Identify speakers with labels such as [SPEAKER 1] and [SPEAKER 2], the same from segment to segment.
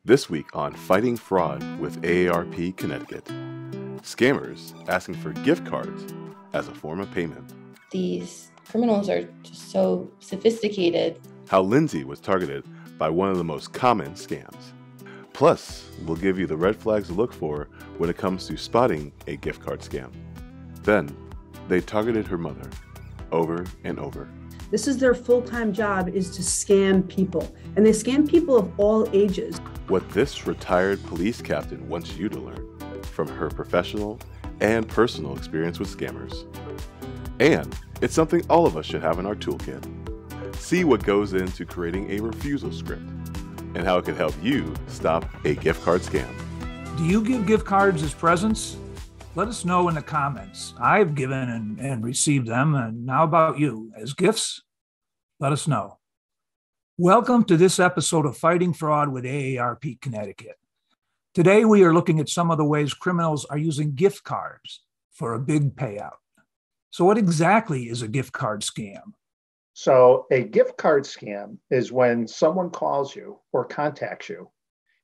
[SPEAKER 1] This week on Fighting Fraud with AARP Connecticut, scammers asking for gift cards as a form of payment.
[SPEAKER 2] These criminals are just so sophisticated.
[SPEAKER 1] How Lindsay was targeted by one of the most common scams. Plus, we'll give you the red flags to look for when it comes to spotting a gift card scam. Then, they targeted her mother over and over.
[SPEAKER 3] This is their full-time job, is to scam people. And they scam people of all ages.
[SPEAKER 1] What this retired police captain wants you to learn from her professional and personal experience with scammers. And it's something all of us should have in our toolkit. See what goes into creating a refusal script and how it can help you stop a gift card scam.
[SPEAKER 4] Do you give gift cards as presents? Let us know in the comments. I've given and received them, and how about you? As gifts? Let us know. Welcome to this episode of Fighting Fraud with AARP Connecticut. Today we are looking at some of the ways criminals are using gift cards for a big payout. So what exactly is a gift card scam?
[SPEAKER 5] So a gift card scam is when someone calls you or contacts you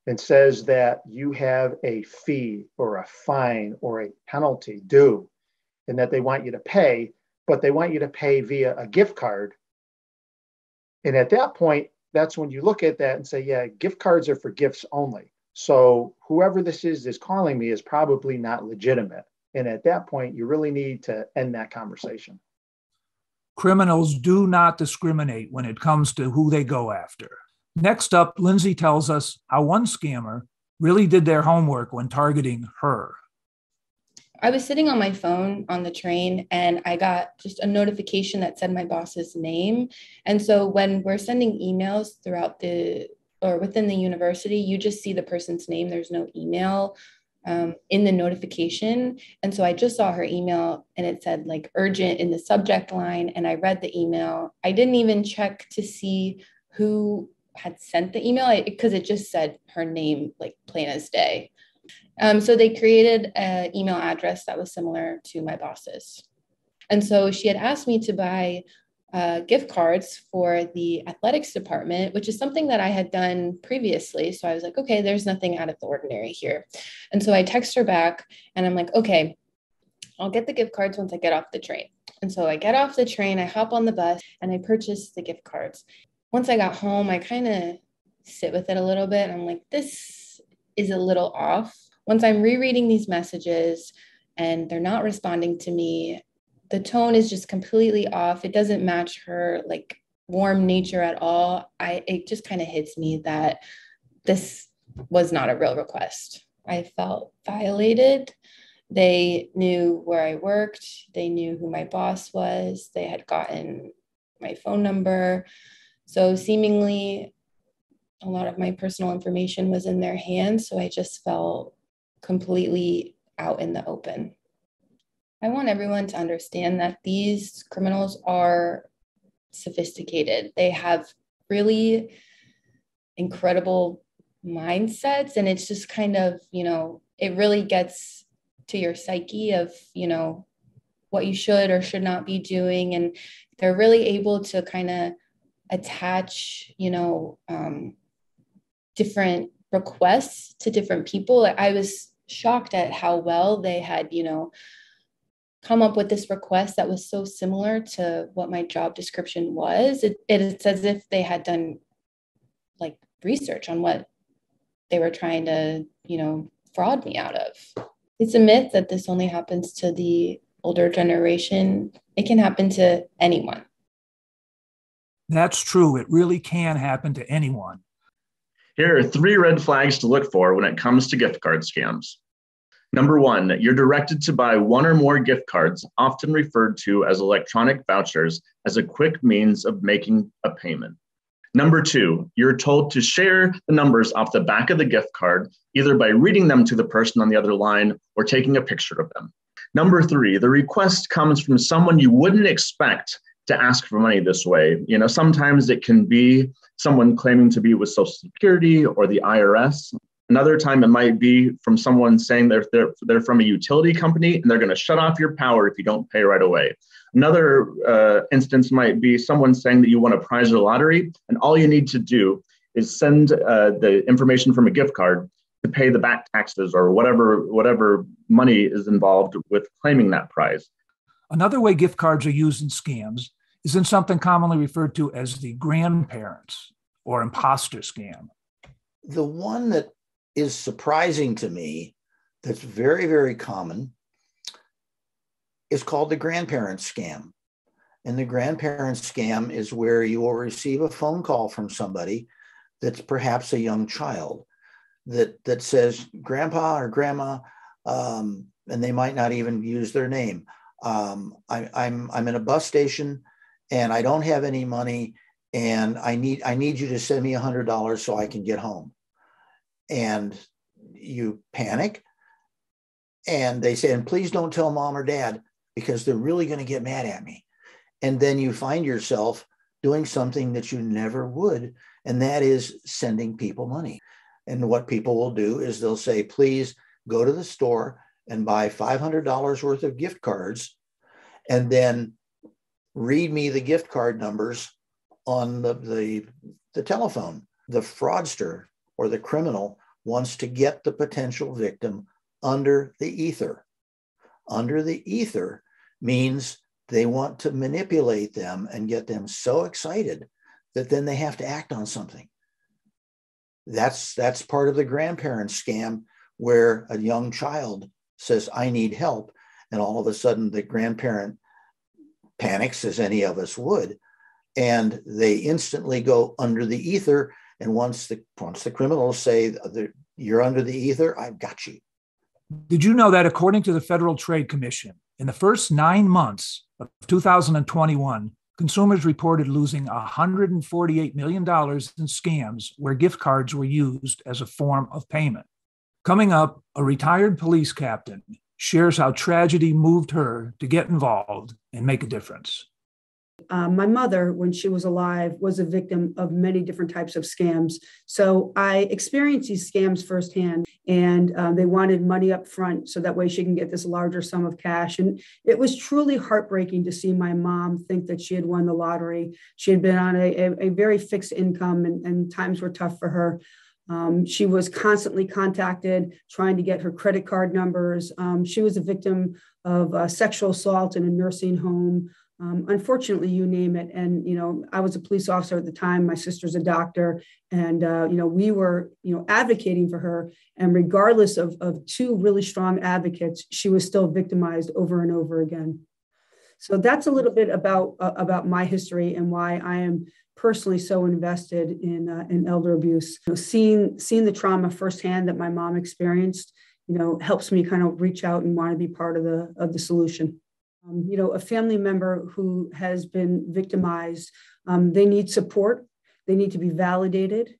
[SPEAKER 5] and says that you have a fee or a fine or a penalty due and that they want you to pay, but they want you to pay via a gift card. And at that point, that's when you look at that and say, yeah, gift cards are for gifts only. So whoever this is calling me is probably not legitimate. And at that point, you really need to end that conversation.
[SPEAKER 4] Criminals do not discriminate when it comes to who they go after. Next up, Lindsay tells us how one scammer really did their homework when targeting her.
[SPEAKER 2] I was sitting on my phone on the train and I got just a notification that said my boss's name. And so when we're sending emails within the university, you just see the person's name. There's no email in the notification. And so I just saw her email and it said like urgent in the subject line. And I read the email. I didn't even check to see who had sent the email because it just said her name, like plain as day. So they created an email address that was similar to my boss's. And so she had asked me to buy gift cards for the athletics department, which is something that I had done previously. So I was like, okay, there's nothing out of the ordinary here. And so I text her back and I'm like, okay, I'll get the gift cards once I get off the train. And so I get off the train, I hop on the bus and I purchase the gift cards. Once I got home, I kind of sit with it a little bit. And I'm like, this is a little off. Once I'm rereading these messages and they're not responding to me, the tone is just completely off. It doesn't match her like warm nature at all. It just kind of hits me that this was not a real request. I felt violated. They knew where I worked. They knew who my boss was. They had gotten my phone number. So seemingly a lot of my personal information was in their hands. So I just felt completely out in the open. I want everyone to understand that these criminals are sophisticated. They have really incredible mindsets. And it's just kind of, it really gets to your psyche of, what you should or should not be doing. And they're really able to kind of attach, different requests to different people. I was shocked at how well they had, come up with this request that was so similar to what my job description was. It's as if they had done like research on what they were trying to, fraud me out of. It's a myth that this only happens to the older generation. It can happen to anyone.
[SPEAKER 4] That's true. It really can happen to anyone.
[SPEAKER 6] Here are 3 red flags to look for when it comes to gift card scams. Number 1, you're directed to buy one or more gift cards, often referred to as electronic vouchers, as a quick means of making a payment. Number 2, you're told to share the numbers off the back of the gift card, either by reading them to the person on the other line or taking a picture of them. Number 3, the request comes from someone you wouldn't expect to ask for money this way. Sometimes it can be someone claiming to be with Social Security or the IRS. Another time it might be from someone saying they're from a utility company and they're going to shut off your power if you don't pay right away. Another instance might be someone saying that you won a prize or lottery and all you need to do is send the information from a gift card to pay the back taxes or whatever money is involved with claiming that prize.
[SPEAKER 4] Another way gift cards are used in scams is in something commonly referred to as the grandparents or imposter scam.
[SPEAKER 7] The one that is surprising to me, that's very, very common, is called the grandparents scam. And the grandparents scam is where you will receive a phone call from somebody that's perhaps a young child that says, Grandpa or Grandma, and they might not even use their name. I'm in a bus station and I don't have any money, and I need you to send me $100 so I can get home. And you panic, and they say, and please don't tell mom or dad because they're really going to get mad at me. And then you find yourself doing something that you never would, and that is sending people money. And what people will do is they'll say, please go to the store and buy $500 worth of gift cards, and then read me the gift card numbers on the telephone. The fraudster or the criminal wants to get the potential victim under the ether. Under the ether means they want to manipulate them and get them so excited that then they have to act on something. That's part of the grandparents scam, where a young child says, I need help. And all of a sudden the grandparent panics, as any of us would, and they instantly go under the ether. And once the criminals say, you're under the ether, I've got you.
[SPEAKER 4] Did you know that according to the Federal Trade Commission, in the first 9 months of 2021, consumers reported losing $148 million in scams where gift cards were used as a form of payment? Coming up, a retired police captain shares how tragedy moved her to get involved and make a difference.
[SPEAKER 3] My mother, when she was alive, was a victim of many different types of scams. So I experienced these scams firsthand, and they wanted money up front so that way she can get this larger sum of cash. And it was truly heartbreaking to see my mom think that she had won the lottery. She had been on a very fixed income, and times were tough for her. She was constantly contacted, trying to get her credit card numbers. She was a victim of sexual assault in a nursing home. Unfortunately, you name it. And, I was a police officer at the time. My sister's a doctor. And, we were, advocating for her. And regardless of two really strong advocates, she was still victimized over and over again. So that's a little bit about my history and why I am personally so invested in elder abuse. Seeing the trauma firsthand that my mom experienced, helps me kind of reach out and want to be part of the solution. A family member who has been victimized, they need support. They need to be validated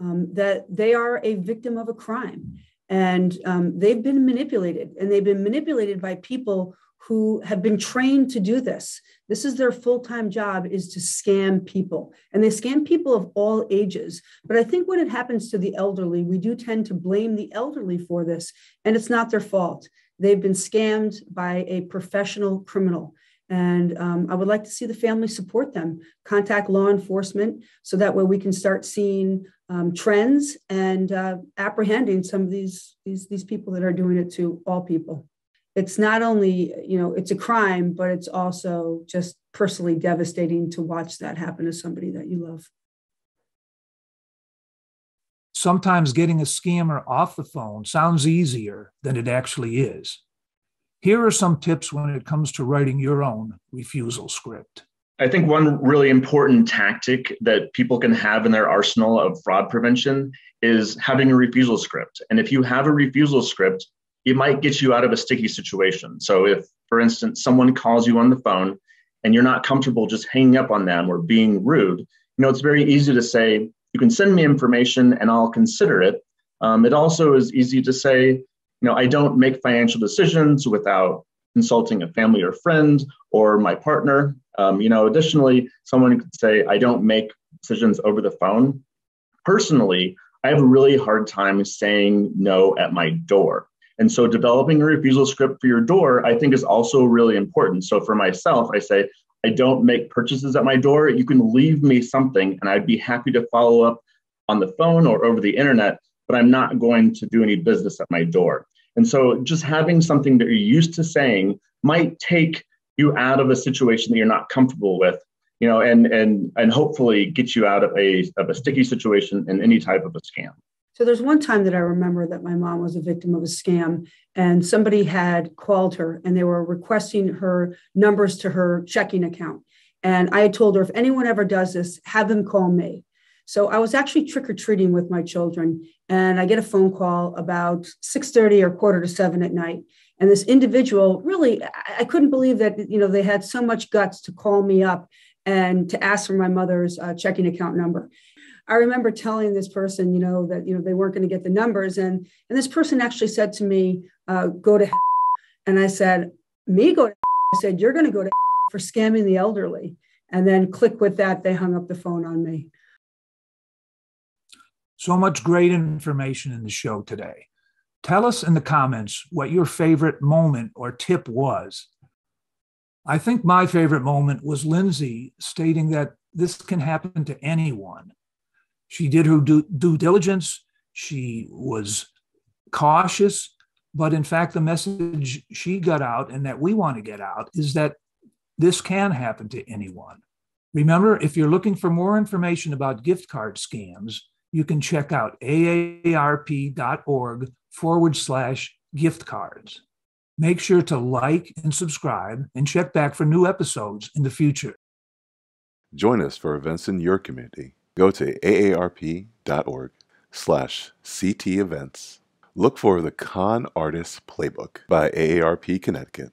[SPEAKER 3] that they are a victim of a crime. And they've been manipulated, and they've been manipulated by people who have been trained to do this. This is their full-time job, is to scam people. And they scam people of all ages. But I think when it happens to the elderly, we do tend to blame the elderly for this, and it's not their fault. They've been scammed by a professional criminal. And I would like to see the family support them, contact law enforcement, so that way we can start seeing trends and apprehending some of these people that are doing it to all people. It's not only, it's a crime, but it's also just personally devastating to watch that happen to somebody that you love.
[SPEAKER 4] Sometimes getting a scammer off the phone sounds easier than it actually is. Here are some tips when it comes to writing your own refusal script.
[SPEAKER 6] I think one really important tactic that people can have in their arsenal of fraud prevention is having a refusal script. And if you have a refusal script, it might get you out of a sticky situation. So if, for instance, someone calls you on the phone and you're not comfortable just hanging up on them or being rude, it's very easy to say, you can send me information and I'll consider it. It also is easy to say, I don't make financial decisions without consulting a family or friend or my partner. Additionally, someone could say, I don't make decisions over the phone. Personally, I have a really hard time saying no at my door. And so developing a refusal script for your door, I think, is also really important. So for myself, I say, I don't make purchases at my door. You can leave me something and I'd be happy to follow up on the phone or over the internet, but I'm not going to do any business at my door. And so just having something that you're used to saying might take you out of a situation that you're not comfortable with, and hopefully get you out of a sticky situation in any type of a scam.
[SPEAKER 3] So there's one time that I remember that my mom was a victim of a scam, and somebody had called her and they were requesting her numbers to her checking account. And I had told her, if anyone ever does this, have them call me. So I was actually trick-or-treating with my children, and I get a phone call about 6:30 or 6:45 at night. And this individual, really, I couldn't believe that, they had so much guts to call me up and to ask for my mother's checking account number. I remember telling this person, that, they weren't going to get the numbers. And this person actually said to me, go to hell. And I said, me go to hell? I said, you're going to go to hell for scamming the elderly. And then click with that, they hung up the phone on me.
[SPEAKER 4] So much great information in the show today. Tell us in the comments what your favorite moment or tip was. I think my favorite moment was Lindsay stating that this can happen to anyone. She did her due diligence. She was cautious, but in fact, the message she got out and that we want to get out is that this can happen to anyone. Remember, if you're looking for more information about gift card scams, you can check out aarp.org/gift cards. Make sure to like and subscribe and check back for new episodes in the future.
[SPEAKER 1] Join us for events in your community. Go to aarp.org/CT events. Look for the Con Artist Playbook by AARP Connecticut.